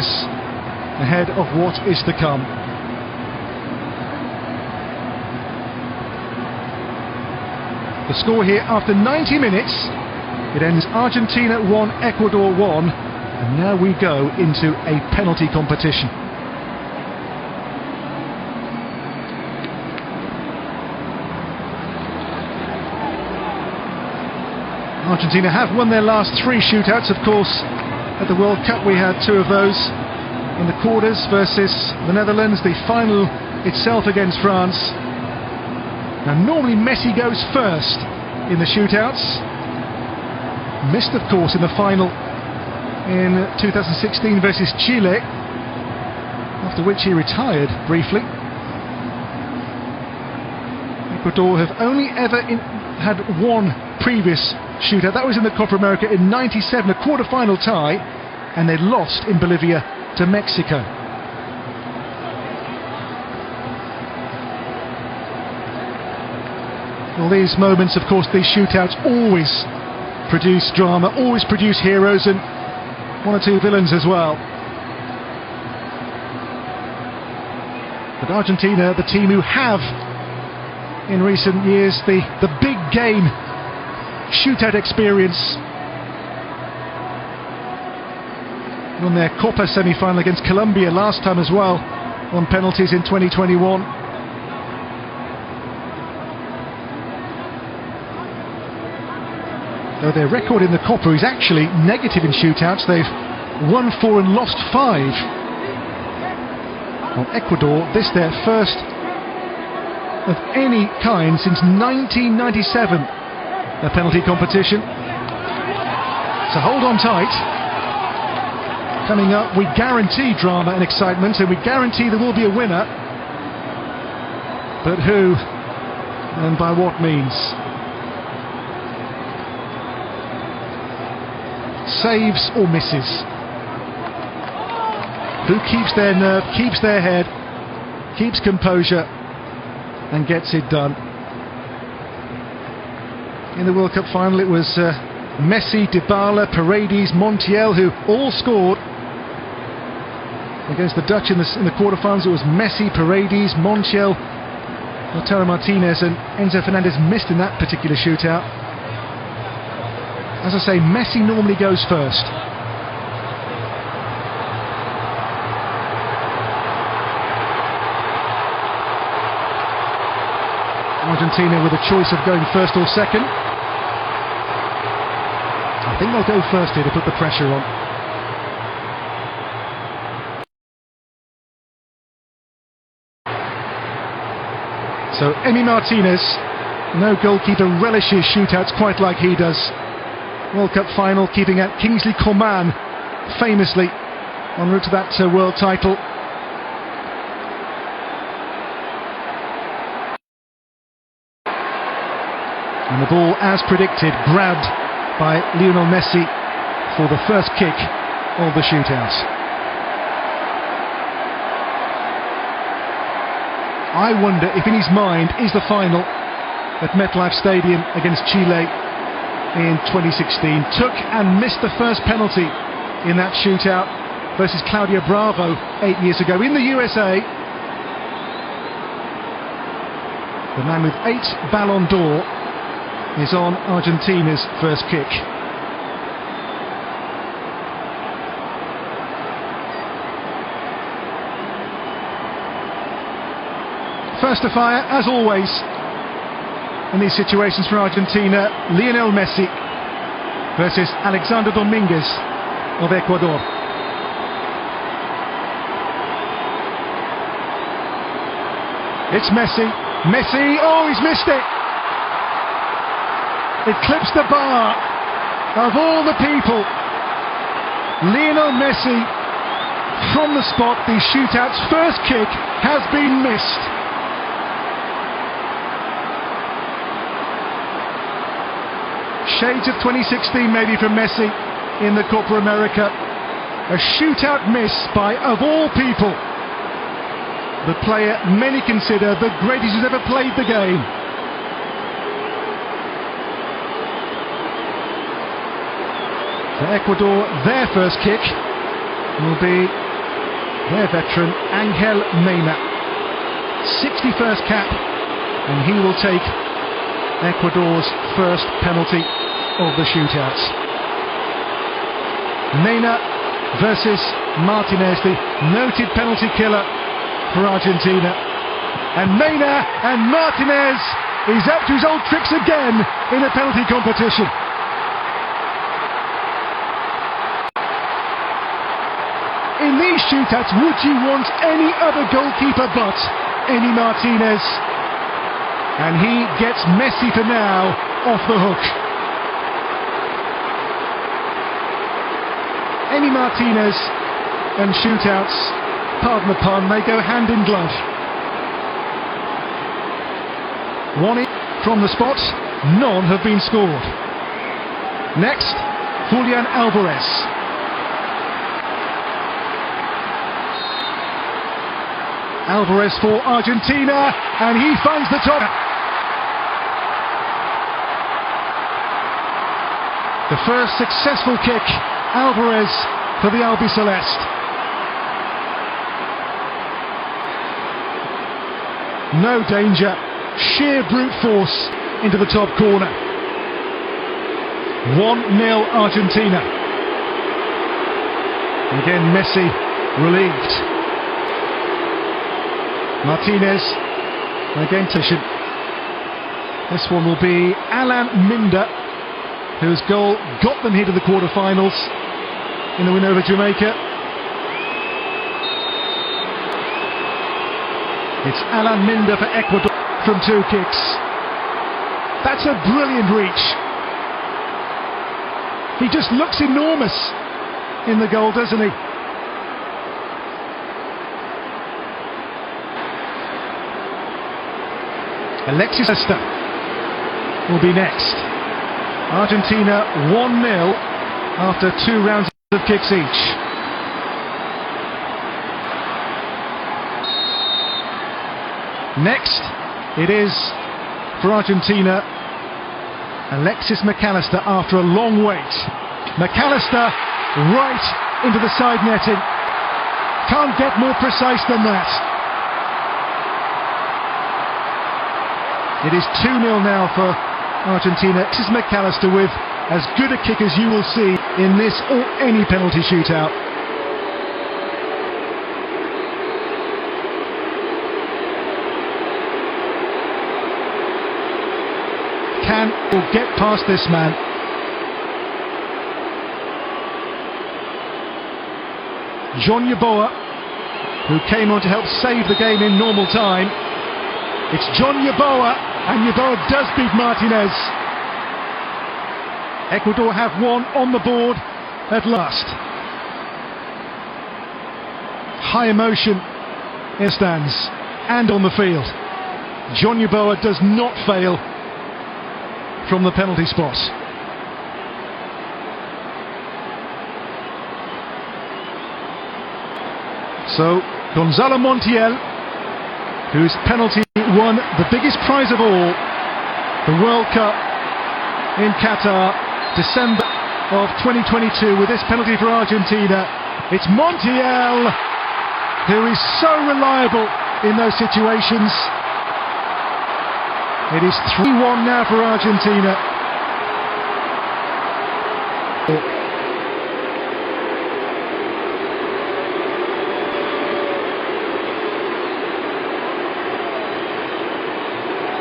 focus ahead of what is to come. The score here after 90 minutes, it ends Argentina 1, Ecuador 1, and now we go into a penalty competition. Argentina have won their last 3 shootouts, of course. At the World Cup we had 2 of those in the quarters versus the Netherlands, the final itself against France. Now normally Messi goes first in the shootouts. Missed of course in the final in 2016 versus Chile, after which he retired briefly. Ecuador have only ever had 1 previous shootout. That was in the Copa America in '97, a quarter-final tie, and they lost in Bolivia to Mexico. Well, these moments, of course, these shootouts always produce drama, always produce heroes and 1 or 2 villains as well. But Argentina, the team who have in recent years the big game shootout experience, won their Copa semi-final against Colombia last time as well on penalties in 2021. Though their record in the Copa is actually negative in shootouts, they've won 4 and lost 5. Well, Ecuador, this their first of any kind since 1997, a penalty competition. So hold on tight. Coming up, we guarantee drama and excitement, and we guarantee there will be a winner. But who and by what means? Saves or misses? Who keeps their nerve, keeps their head, keeps composure and gets it done? In the World Cup final it was Messi, Dybala, Paredes, Montiel who all scored. Against the Dutch in the quarterfinals it was Messi, Paredes, Montiel, Lautaro Martinez and Enzo Fernandez missed in that particular shootout. As I say, Messi normally goes first. Argentina with a choice of going first or second. I think they'll go first here to put the pressure on. So Emi Martinez, no goalkeeper, relishes shootouts quite like he does. World Cup final, keeping out Kingsley Coman famously en route to that world title. And the ball, as predicted, grabbed by Lionel Messi for the first kick of the shootout. I wonder if in his mind is the final at MetLife Stadium against Chile in 2016. Took and missed the first penalty in that shootout versus Claudio Bravo 8 years ago in the USA. The man with 8 Ballon d'Or is on Argentina's first kick. First to fire, as always, in these situations for Argentina, Lionel Messi versus Alexander Dominguez of Ecuador. It's Messi. Messi, oh, he's missed it! It clips the bar. Of all the people, Lionel Messi from the spot, the shootout's first kick has been missed. Shades of 2016 maybe from Messi in the Copa America. A shootout miss by, of all people, the player many consider the greatest who's ever played the game. For Ecuador, their first kick will be their veteran Angel Mena. 61st cap, and he will take Ecuador's first penalty of the shootouts. Mena versus Martinez, the noted penalty killer for Argentina. And Mena and Martinez is up to his old tricks again in the penalty competition. In these shootouts, would you want any other goalkeeper but Emi Martinez? And he gets Messi for now off the hook. Emi Martinez and shootouts, pardon the pun, they go hand in glove. One from the spot, none have been scored. Next, Julian Alvarez. Alvarez for Argentina, and he finds the top. The first successful kick, Alvarez for the Albiceleste. No danger, sheer brute force into the top corner. 1-0 Argentina. Again Messi relieved. Martinez, again Tishan. This one will be Alan Minda, whose goal got them here to the quarter-finals in the win over Jamaica. It's Alan Minda for Ecuador from 2 kicks. That's a brilliant reach. He just looks enormous in the goal, doesn't he? Alexis Esther will be next. Argentina 1-0 after 2 rounds of kicks each. Next, it is for Argentina, Alexis McAllister after a long wait. McAllister right into the side netting. Can't get more precise than that. It is 2-0 now for Argentina. This is McAllister with as good a kick as you will see in this or any penalty shootout. Can or get past this man. John Yeboah, who came on to help save the game in normal time. It's John Yeboah, and Yeboah does beat Martinez. Ecuador have one on the board at last. High emotion in the stands and on the field. John Yeboah does not fail from the penalty spot. So Gonzalo Montiel, whose penalty won the biggest prize of all, the World Cup in Qatar, December of 2022, with this penalty for Argentina. It's Montiel, who is so reliable in those situations. It is 3-1 now for Argentina.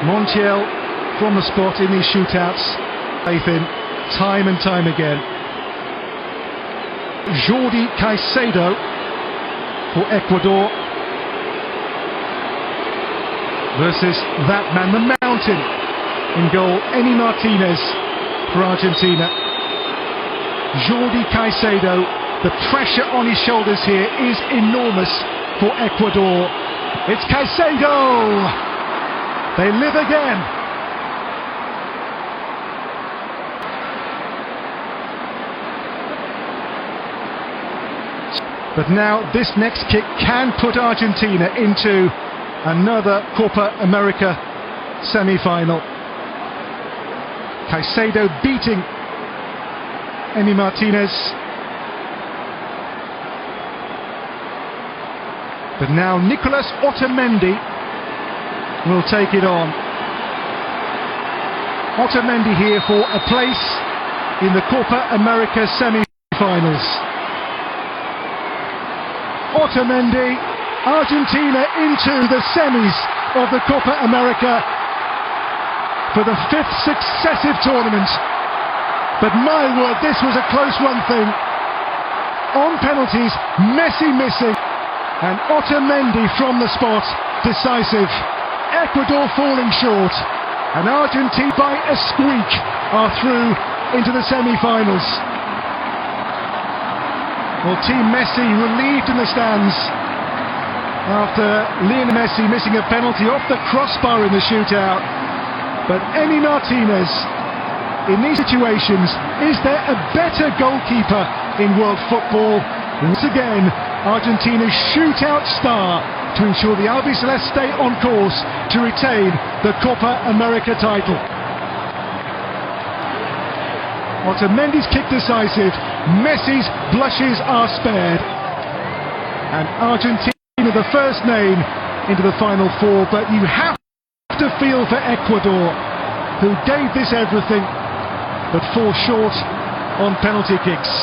Montiel from the spot in these shootouts, faith in time and time again. Jordi Caicedo for Ecuador versus that man, the mountain in goal, Emi Martinez for Argentina. Jordi Caicedo, the pressure on his shoulders here is enormous for Ecuador. It's Caicedo! They live again. But now this next kick can put Argentina into another Copa America semi-final. Caicedo beating Emi Martinez. But now Nicolas Otamendi will take it on. Otamendi here for a place in the Copa America semi-finals. Otamendi, Argentina into the semis of the Copa America for the 5th successive tournament. But my word, this was a close one thing. On penalties, Messi missing, and Otamendi from the spot, decisive. Ecuador falling short, and Argentina by a squeak are through into the semi-finals. Well, Team Messi relieved in the stands after Lionel Messi missing a penalty off the crossbar in the shootout. But Emi Martinez, in these situations, is there a better goalkeeper in world football? Once again, Argentina's shootout star to ensure the Albiceleste stay on course to retain the Copa America title. Otamendi's kick decisive, Messi's blushes are spared, and Argentina the first name into the final four. But you have to feel for Ecuador, who gave this everything but fall short on penalty kicks.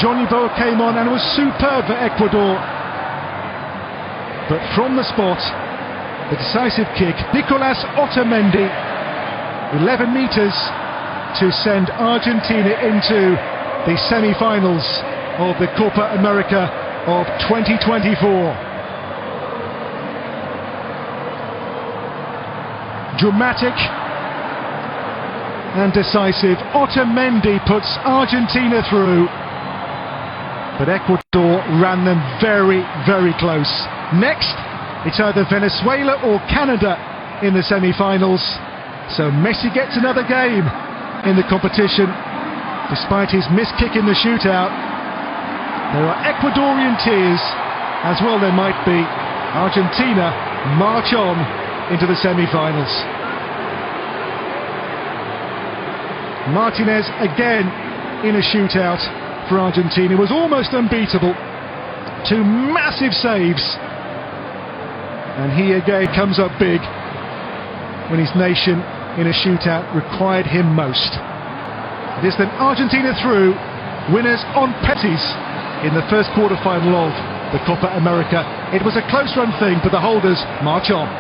Johnny Boa came on and was superb for Ecuador, but from the spot, the decisive kick, Nicolas Otamendi, 11 metres to send Argentina into the semi-finals of the Copa America of 2024. Dramatic and decisive. Otamendi puts Argentina through, but Ecuador ran them very, very close. Next, it's either Venezuela or Canada in the semi-finals, so Messi gets another game in the competition. Despite his missed kick in the shootout, there are Ecuadorian tears, as well there might be. Argentina march on into the semi-finals. Martinez again in a shootout for Argentina, was almost unbeatable. 2 massive saves, and he again comes up big when his nation in a shootout required him most. It is then Argentina through, winners on penalties in the first quarter-final of the Copa America. It was a close run thing, but the holders march on.